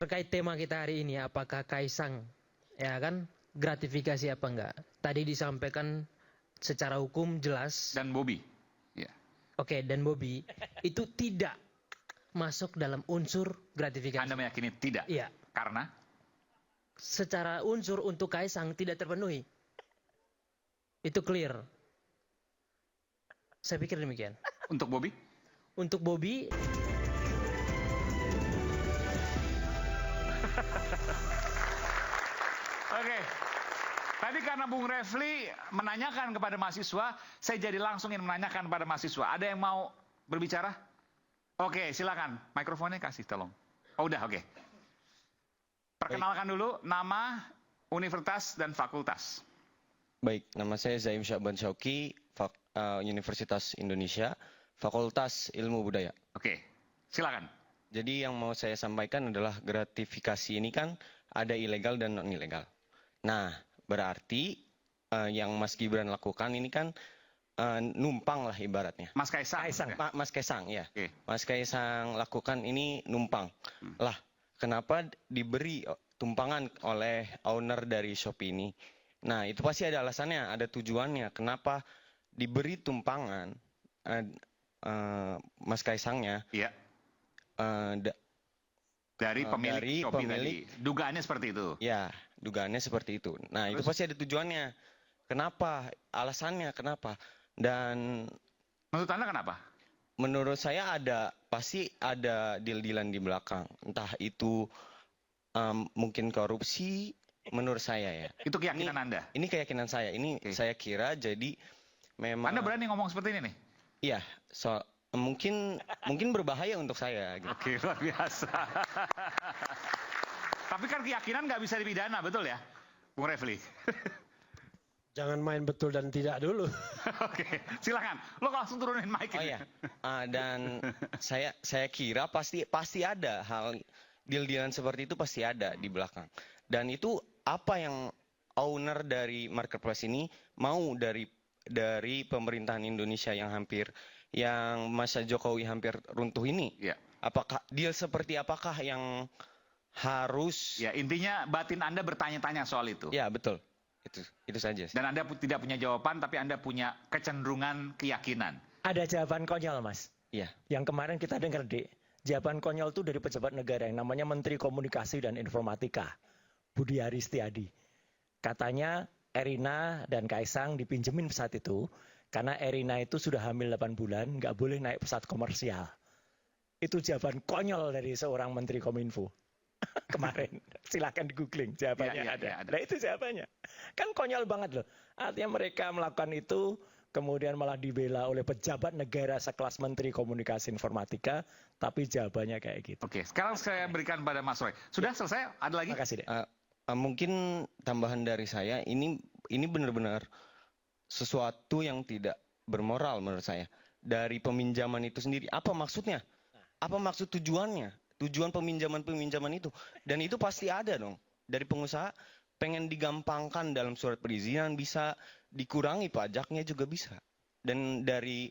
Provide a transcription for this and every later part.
Terkait tema kita hari ini, apakah Kaisang ya kan gratifikasi apa enggak? Tadi disampaikan secara hukum jelas. Dan Bobi. Ya. Oke, dan Bobi itu tidak masuk dalam unsur gratifikasi. Anda meyakini tidak? Iya. Karena? Secara unsur untuk Kaisang tidak terpenuhi. Itu clear. Saya pikir demikian. Untuk Bobi? Untuk Bobi, Oke. Tadi karena Bung Refli menanyakan kepada mahasiswa, saya jadi langsung ingin menanyakan kepada mahasiswa. Ada yang mau berbicara? Oke, silakan. Mikrofonnya kasih tolong. Oh, udah, oke. Perkenalkan dulu nama, universitas, dan fakultas. Baik, nama saya Zaim Syakban Syauki, Universitas Indonesia, Fakultas Ilmu Budaya. Oke, silakan. Jadi yang mau saya sampaikan adalah gratifikasi ini kan ada ilegal dan non ilegal. Nah, berarti yang Mas Gibran lakukan ini kan numpang lah ibaratnya. Mas Kaisang. Mas Kaisang, ya. Oke. Mas Kaisang lakukan ini numpang. Lah, kenapa diberi tumpangan oleh owner dari Shopee ini? Nah, itu pasti ada alasannya, ada tujuannya. Kenapa diberi tumpangan Mas Kaisangnya? Iya. Dari pemilik Shopee tadi. Dugaannya seperti itu. Ya, dugaannya seperti itu. Nah, itu pasti ada tujuannya. Kenapa? Alasannya kenapa? Dan Menurut Anda kenapa? menurut saya pasti ada deal-dealan di belakang. Entah itu mungkin korupsi, menurut saya ya. Itu keyakinan Anda? Ini keyakinan saya. Ini saya kira jadi memang. Anda berani ngomong seperti ini nih? Iya, mungkin berbahaya untuk saya. Gitu. Oke, luar biasa. Tapi kan keyakinan nggak bisa dipidana, betul ya, Bung Refli? Jangan main betul dan tidak dulu. Oke, silakan. Lo langsung turunin mic. Oh ya, dan saya kira pasti ada hal deal-dealan seperti itu pasti ada di belakang. Dan itu apa yang owner dari marketplace ini mau dari pemerintahan Indonesia yang masa Jokowi hampir runtuh ini. Ya. Apakah deal seperti apakah yang harus? Ya, intinya batin Anda bertanya-tanya soal itu. Ya, betul. Itu saja. Dan Anda tidak punya jawaban, tapi Anda punya kecenderungan keyakinan. ada jawaban konyol, Mas. Iya. Yang kemarin kita dengar, Dik. Jawaban konyol itu dari pejabat negara yang namanya Menteri Komunikasi dan Informatika, Budi Aris Setiadi. Katanya Erina dan Kaisang dipinjemin pesawat itu karena Erina itu sudah hamil 8 bulan, nggak boleh naik pesawat komersial. Itu jawaban konyol dari seorang Menteri Kominfo kemarin. Silakan di googling, jawabannya ada. Nah, itu jawabannya. Kan konyol banget loh. Artinya mereka melakukan itu, kemudian malah dibela oleh pejabat negara sekelas Menteri Komunikasi Informatika, tapi jawabannya kayak gitu. Oke, sekarang saya berikan pada Mas Roy. Sudah selesai? Ada lagi? Terima kasih, Dek. Mungkin tambahan dari saya, ini benar-benar sesuatu yang tidak bermoral menurut saya. Dari peminjaman itu sendiri, apa maksudnya? Apa maksud tujuannya? Tujuan peminjaman itu. Dan itu pasti ada dong. Dari pengusaha pengen digampangkan dalam surat perizinan, bisa dikurangi pajaknya juga bisa. Dan dari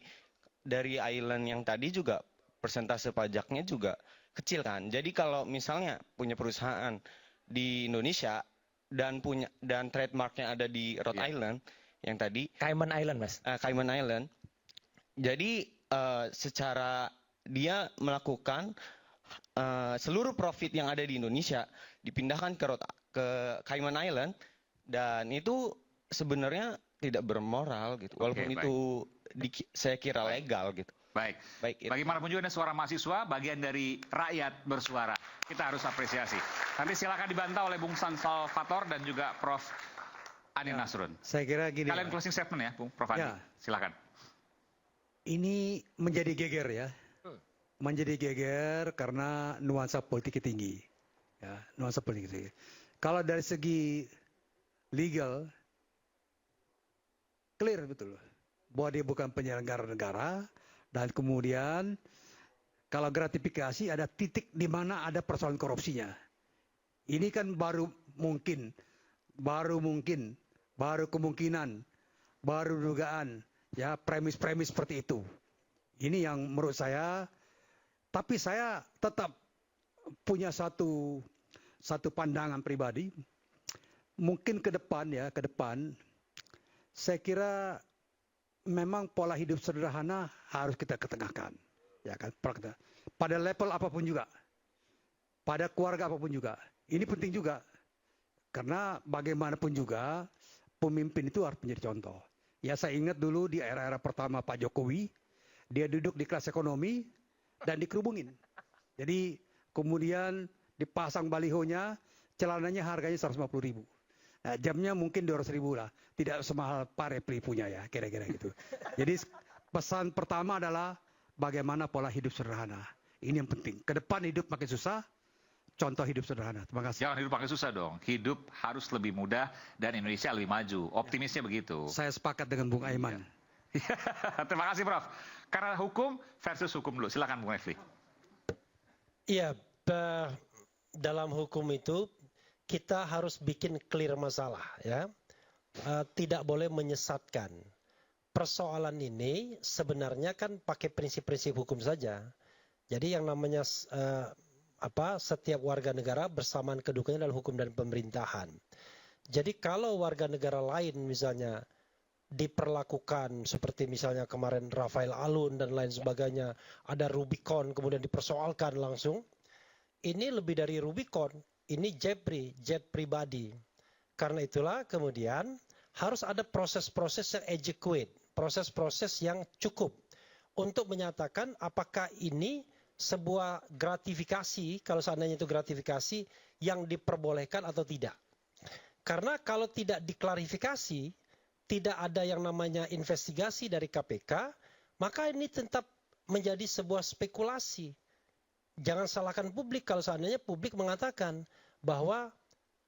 island yang tadi juga persentase pajaknya juga kecil kan. Jadi kalau misalnya punya perusahaan di Indonesia dan trademarknya ada di Rhode Island yang tadi Cayman Island, Mas. Cayman Island. Jadi secara dia melakukan seluruh profit yang ada di Indonesia dipindahkan ke Cayman Island, dan itu sebenarnya tidak bermoral gitu. Walaupun itu saya kira legal gitu. Baik. Baik. Bagaimanapun juga ada suara mahasiswa, bagian dari rakyat bersuara. Kita harus apresiasi. Nanti silakan dibantah oleh Bung San Salvator dan juga Prof. Ani Nasrun. Saya kira gini. Kalian closing statement ya, Bung Prof. Andi. Ya. Silakan. Ini menjadi geger ya. Menjadi geger karena nuansa politiknya tinggi. Ya, nuansa politik tinggi. Kalau dari segi legal, clear betul. Bahwa dia bukan penyelenggara negara. Dan kemudian kalau gratifikasi ada titik di mana ada persoalan korupsinya. Ini kan baru kemungkinan, baru dugaan, ya premis-premis seperti itu. Ini yang menurut saya, tapi saya tetap punya satu satu pandangan pribadi, mungkin ke depan saya kira memang pola hidup sederhana harus kita ketengahkan, ya kan? Pada level apapun juga, pada keluarga apapun juga. Ini penting juga, karena bagaimanapun juga pemimpin itu harus menjadi contoh. Ya, saya ingat dulu di era-era pertama Pak Jokowi, dia duduk di kelas ekonomi dan dikerubungin. Jadi kemudian dipasang balihonya, celananya harganya 150.000. Nah, jamnya mungkin 200.000 lah. Tidak semahal Pak Repli punya ya, kira-kira gitu. Jadi pesan pertama adalah bagaimana pola hidup sederhana. Ini yang penting. Ke depan hidup makin susah, contoh hidup sederhana. Terima kasih. Jangan hidup pakai susah dong. Hidup harus lebih mudah dan Indonesia lebih maju. Optimisnya begitu. Saya sepakat dengan Bung Aiman. Terima kasih Prof. Karena hukum versus hukum dulu. Silakan Bung Refli. Iya, dalam hukum itu kita harus bikin clear masalah, ya. Tidak boleh menyesatkan. Persoalan ini sebenarnya kan pakai prinsip-prinsip hukum saja. Jadi yang namanya setiap warga negara bersamaan kedudukannya dalam hukum dan pemerintahan. Jadi kalau warga negara lain misalnya diperlakukan seperti misalnya kemarin Rafael Alun dan lain sebagainya, ada Rubicon kemudian dipersoalkan langsung. Ini lebih dari Rubicon, ini jet pribadi. Karena itulah kemudian harus ada proses-proses yang adequate, proses-proses yang cukup untuk menyatakan apakah ini sebuah gratifikasi, kalau seandainya itu gratifikasi yang diperbolehkan atau tidak. Karena kalau tidak diklarifikasi, tidak ada yang namanya investigasi dari KPK, maka ini tetap menjadi sebuah spekulasi. Jangan salahkan publik kalau seandainya publik mengatakan bahwa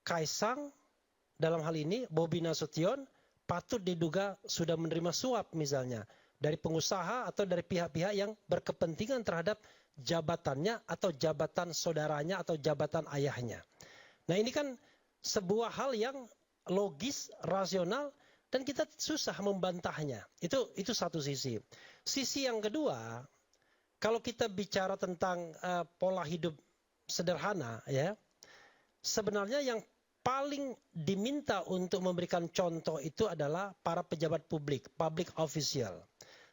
Kaisang dalam hal ini Bobi Nasution patut diduga sudah menerima suap misalnya dari pengusaha atau dari pihak-pihak yang berkepentingan terhadap jabatannya atau jabatan saudaranya atau jabatan ayahnya. Nah, ini kan sebuah hal yang logis, rasional, dan kita susah membantahnya. Itu satu sisi. Sisi yang kedua, kalau kita bicara tentang pola hidup sederhana, ya, sebenarnya yang paling diminta untuk memberikan contoh itu adalah para pejabat publik, public official.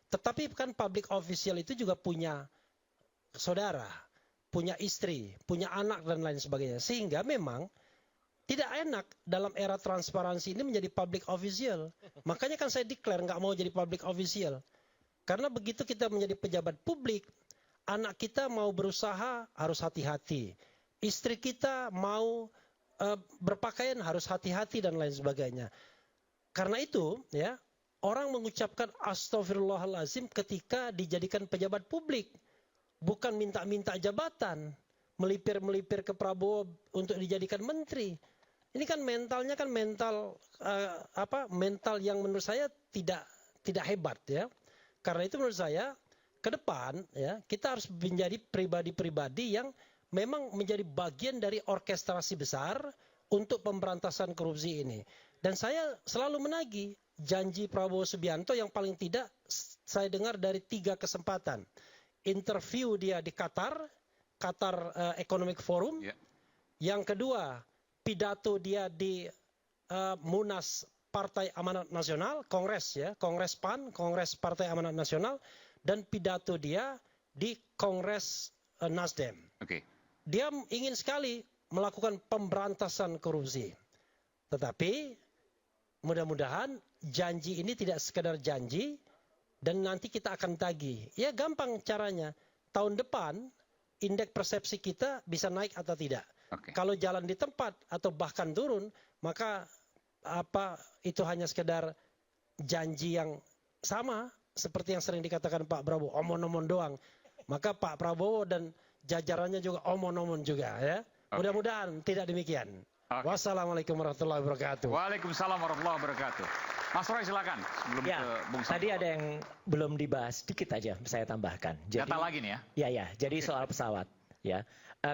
Tetapi kan public official itu juga punya saudara, punya istri, punya anak dan lain sebagainya. Sehingga memang tidak enak dalam era transparansi ini menjadi public official. Makanya kan saya declare nggak mau jadi public official. Karena begitu kita menjadi pejabat publik, anak kita mau berusaha harus hati-hati. Istri kita mau berpakaian harus hati-hati dan lain sebagainya. Karena itu, ya, orang mengucapkan astagfirullahalazim ketika dijadikan pejabat publik. Bukan minta-minta jabatan, melipir-melipir ke Prabowo untuk dijadikan menteri. Ini kan mentalnya kan mental mental yang menurut saya tidak hebat, ya. Karena itu menurut saya ke depan, ya, kita harus menjadi pribadi-pribadi yang memang menjadi bagian dari orkestrasi besar untuk pemberantasan korupsi ini. Dan saya selalu menagih janji Prabowo Subianto yang paling tidak saya dengar dari 3 kesempatan. Interview dia di Qatar Economic Forum. Yeah. Yang kedua, pidato dia di Munas Partai Amanat Nasional, Kongres, ya, Kongres PAN, Kongres Partai Amanat Nasional, dan pidato dia di Kongres Nasdem. Okay. Dia ingin sekali melakukan pemberantasan korupsi. Tetapi mudah-mudahan janji ini tidak sekedar janji, dan nanti kita akan tagih. Ya gampang caranya. Tahun depan indeks persepsi kita bisa naik atau tidak. Okay. Kalau jalan di tempat atau bahkan turun, maka itu hanya sekedar janji yang sama seperti yang sering dikatakan Pak Prabowo, omon-omon doang. Maka Pak Prabowo dan jajarannya juga omon-omon juga, ya. Okay. Mudah-mudahan tidak demikian. Okay. Wassalamualaikum warahmatullahi wabarakatuh. Waalaikumsalam warahmatullahi wabarakatuh. Mas Roy silakan sebelum ya, ke Bung Sam. Tadi ada yang belum dibahas, sedikit aja saya tambahkan. Data lagi nih ya? Ya, jadi soal pesawat. Ya,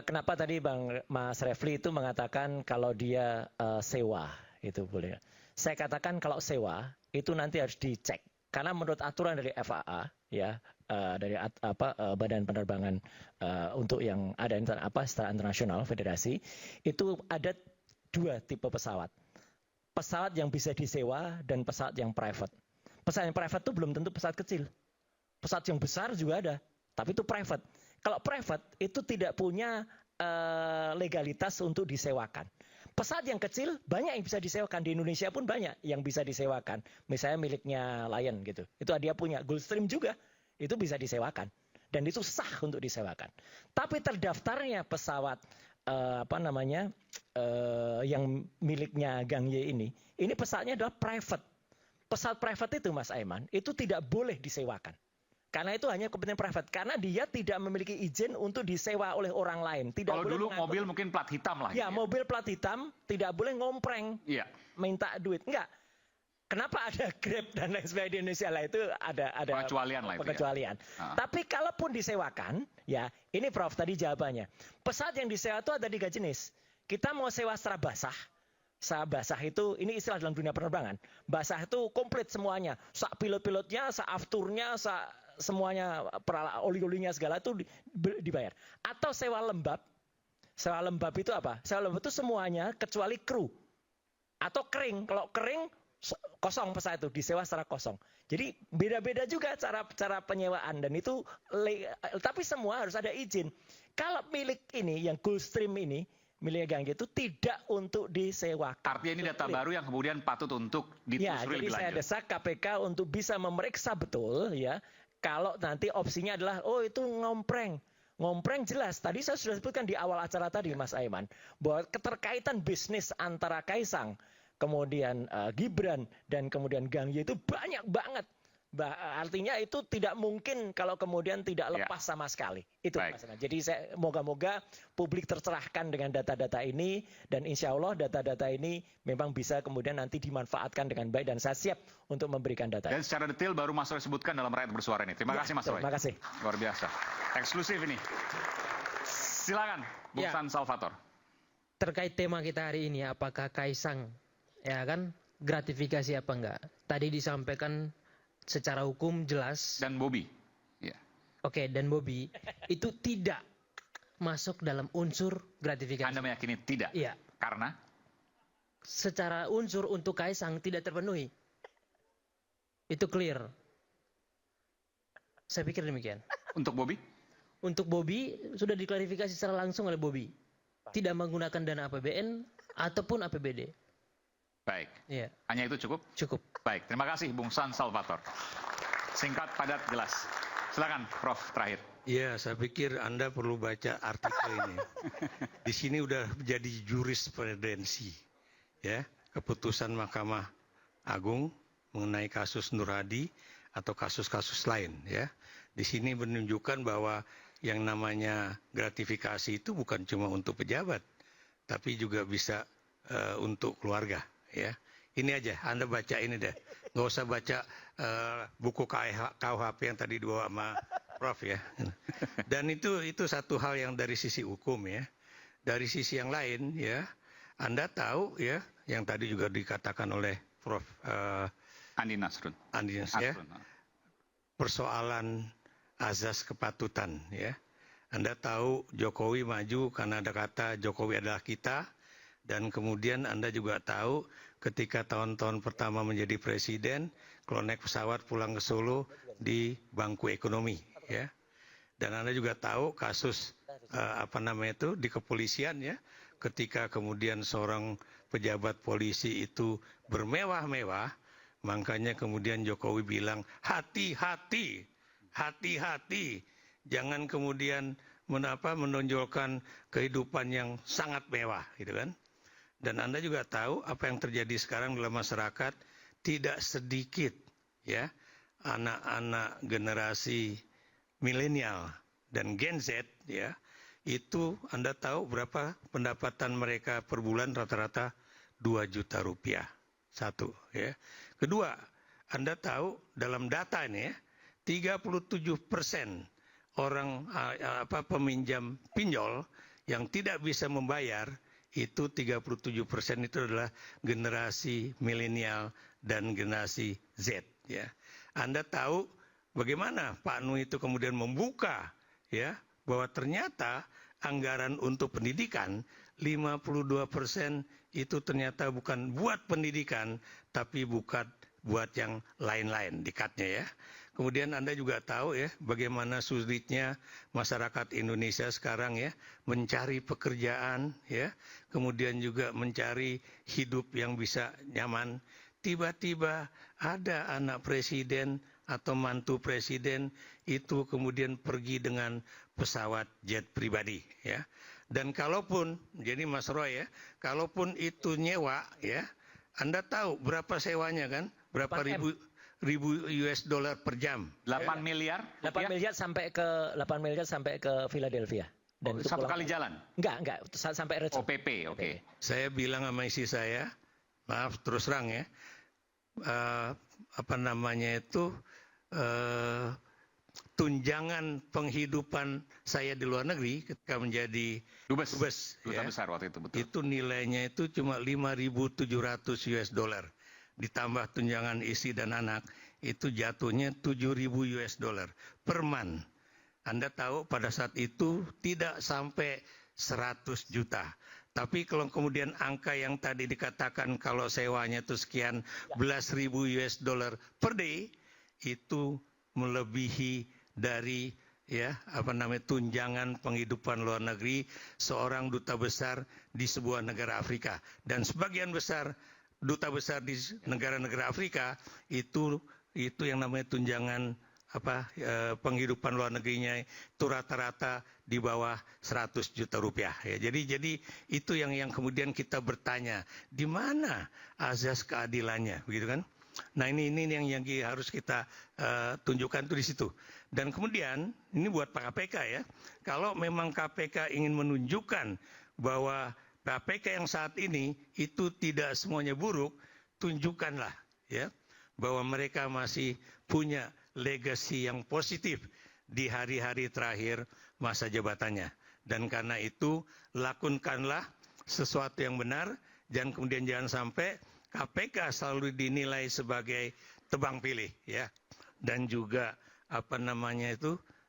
kenapa tadi Mas Refli itu mengatakan kalau dia sewa, itu boleh. Saya katakan kalau sewa itu nanti harus dicek Karena menurut aturan dari FAA ya, dari Badan Penerbangan untuk yang ada secara internasional federasi, itu ada 2 tipe pesawat. Pesawat yang bisa disewa dan pesawat yang private. Pesawat yang private itu belum tentu pesawat kecil. Pesawat yang besar juga ada, tapi itu private. Kalau private itu tidak punya legalitas untuk disewakan. Pesawat yang kecil banyak yang bisa disewakan, di Indonesia pun banyak yang bisa disewakan. Misalnya miliknya Lion gitu. Itu dia punya, Gulfstream juga itu bisa disewakan dan itu sah untuk disewakan. Tapi terdaftarnya pesawat yang miliknya Gang Y ini pesawatnya adalah private. Pesawat private itu Mas Aiman itu tidak boleh disewakan. Karena itu hanya kepentingan private. Karena dia tidak memiliki izin untuk disewa oleh orang lain. Kalau dulu mobil mungkin plat hitam lah. Ya, mobil plat hitam tidak boleh ngompreng. Iya. Minta duit. Enggak. Kenapa ada Grab dan lain sebagainya di Indonesia lah, itu ada pengecualian lah itu. Pengecualian. Ya. Tapi kalaupun disewakan, ya ini Prof tadi jawabannya. Pesawat yang disewa itu ada 3 jenis. Kita mau sewa secara basah. Basah itu, ini istilah dalam dunia penerbangan. Basah itu komplit semuanya. Sak pilot-pilotnya, sak afturnya, semuanya, oli-olinya segala itu dibayar. Atau sewa lembab. Sewa lembab itu apa? Sewa lembab itu semuanya kecuali kru. Atau kering. Kalau kering kosong pesawat itu, disewa secara kosong. Jadi beda-beda juga cara penyewaan dan itu tapi semua harus ada izin. Kalau milik ini yang Gulfstream ini milik Gang itu tidak untuk disewakan. Artinya ini data baru yang kemudian patut untuk ditelusuri lebih lanjut. Jadi saya desak KPK untuk bisa memeriksa betul ya. Kalau nanti opsinya adalah, oh itu ngompreng. Ngompreng jelas. Tadi saya sudah sebutkan di awal acara tadi Mas Aiman. Bahwa keterkaitan bisnis antara Kaisang, kemudian Gibran, dan kemudian Gang Y itu banyak banget. Artinya itu tidak mungkin kalau kemudian tidak lepas sama sekali. Itu masalah. Jadi saya moga-moga publik tercerahkan dengan data-data ini dan insya Allah data-data ini memang bisa kemudian nanti dimanfaatkan dengan baik dan saya siap untuk memberikan data. Dan secara detail baru Mas Roy sebutkan dalam Rakyat Bersuara ini. Terima kasih Mas Roy. Terima kasih. Luar biasa. Eksklusif ini. Silakan Bung San Salvator. Terkait tema kita hari ini, apakah Kaisang ya kan gratifikasi apa enggak? Tadi disampaikan secara hukum jelas. Dan Bobi. Ya. Oke, dan Bobi itu tidak masuk dalam unsur gratifikasi. Anda meyakini tidak? Iya. Karena? Secara unsur untuk Kaisang tidak terpenuhi. Itu clear. Saya pikir demikian. Untuk Bobi? Untuk Bobi sudah diklarifikasi secara langsung oleh Bobi. Tidak menggunakan dana APBN ataupun APBD. Baik. Iya. Hanya itu cukup? Cukup. Baik, terima kasih Bung San Salvator. Singkat, padat, jelas. Silakan Prof terakhir. Iya, saya pikir Anda perlu baca artikel ini. Di sini udah jadi jurisprudensi. Ya, keputusan Mahkamah Agung mengenai kasus Nur Hadi atau kasus-kasus lain, ya. Di sini menunjukkan bahwa yang namanya gratifikasi itu bukan cuma untuk pejabat, tapi juga bisa untuk keluarga. Ya, ini aja, Anda baca ini deh, nggak usah baca buku KUHP yang tadi dibawa sama Prof ya. Dan itu satu hal yang dari sisi hukum ya. Dari sisi yang lain ya, Anda tahu ya, yang tadi juga dikatakan oleh Prof. Andi Nasrun. Ya, persoalan azas kepatutan ya. Anda tahu Jokowi maju karena ada kata Jokowi adalah kita. Dan kemudian Anda juga tahu ketika tahun-tahun pertama menjadi presiden, kalau naik pesawat pulang ke Solo di bangku ekonomi, ya. Dan Anda juga tahu kasus di kepolisian ya, ketika kemudian seorang pejabat polisi itu bermewah-mewah, makanya kemudian Jokowi bilang hati-hati, jangan kemudian menonjolkan kehidupan yang sangat mewah, gitu kan? Dan Anda juga tahu apa yang terjadi sekarang dalam masyarakat, tidak sedikit ya anak-anak generasi milenial dan Gen Z ya, itu Anda tahu berapa pendapatan mereka per bulan, rata-rata 2 juta rupiah. Satu ya. Kedua, Anda tahu dalam data ini ya, 37% orang peminjam pinjol yang tidak bisa membayar, itu 37% itu adalah generasi milenial dan generasi Z ya. Anda tahu bagaimana Pak Nu itu kemudian membuka ya bahwa ternyata anggaran untuk pendidikan 52% itu ternyata bukan buat pendidikan tapi bukan buat yang lain-lain dikatnya ya. Kemudian Anda juga tahu ya bagaimana sulitnya masyarakat Indonesia sekarang ya mencari pekerjaan ya, kemudian juga mencari hidup yang bisa nyaman. Tiba-tiba ada anak presiden atau mantu presiden itu kemudian pergi dengan pesawat jet pribadi ya. Dan kalaupun jadi Mas Roy ya, kalaupun itu nyewa ya, Anda tahu berapa sewanya kan? Berapa ribu US dollar per jam? 8 miliar? 8 miliar sampai ke Philadelphia. Dan itu Satu pulang- kali jalan? Enggak, sampai Rejo. OPP, oke. Saya bilang sama istri saya, maaf terus terang ya, tunjangan penghidupan saya di luar negeri ketika menjadi Dubes, ya, duta besar waktu itu, betul. itu nilainya itu cuma 5.700 US dollar. Ditambah tunjangan istri dan anak, itu jatuhnya 7.000 US dollar per month. Anda tahu pada saat itu tidak sampai 100 juta. Tapi kalau kemudian angka yang tadi dikatakan kalau sewanya itu sekian belas ribu US dollar per day, itu melebihi dari tunjangan penghidupan luar negeri seorang duta besar di sebuah negara Afrika. Dan sebagian besar duta besar di negara-negara Afrika itu yang namanya tunjangan penghidupan luar negerinya itu rata-rata di bawah 100 juta rupiah ya. Jadi itu yang kemudian kita bertanya, di mana azas keadilannya begitu kan? Nah ini yang harus kita tunjukkan tuh di situ. Dan kemudian ini buat Pak KPK ya. Kalau memang KPK ingin menunjukkan bahwa KPK yang saat ini itu tidak semuanya buruk, tunjukkanlah ya bahwa mereka masih punya legacy yang positif di hari-hari terakhir masa jabatannya. Dan karena itu lakukanlah sesuatu yang benar dan kemudian jangan sampai KPK selalu dinilai sebagai tebang pilih ya. Dan juga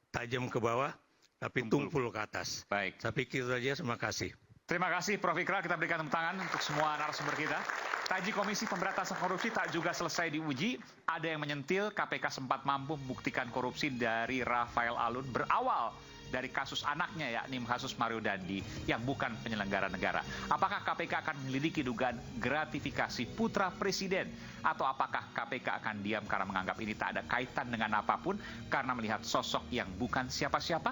tajam ke bawah tapi tumpul ke atas. Baik. Saya pikir itu saja, terima kasih. Terima kasih Prof. Ikral, kita berikan tepuk tangan untuk semua narasumber kita. Taji Komisi Pemberantasan Korupsi tak juga selesai diuji. Ada yang menyentil KPK sempat mampu membuktikan korupsi dari Rafael Alun berawal dari kasus anaknya yakni kasus Mario Dandi yang bukan penyelenggara negara. Apakah KPK akan menyelidiki dugaan gratifikasi putra presiden? Atau apakah KPK akan diam karena menganggap ini tak ada kaitan dengan apapun karena melihat sosok yang bukan siapa-siapa?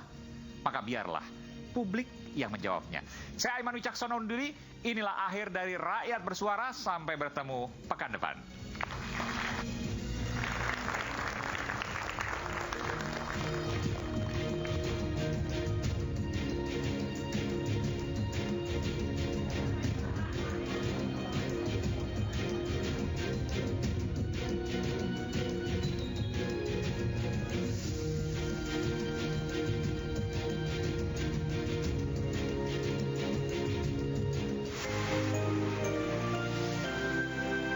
Maka biarlah publik yang menjawabnya. Saya Aiman Wicaksono undur diri. Inilah akhir dari Rakyat Bersuara. Sampai bertemu pekan depan.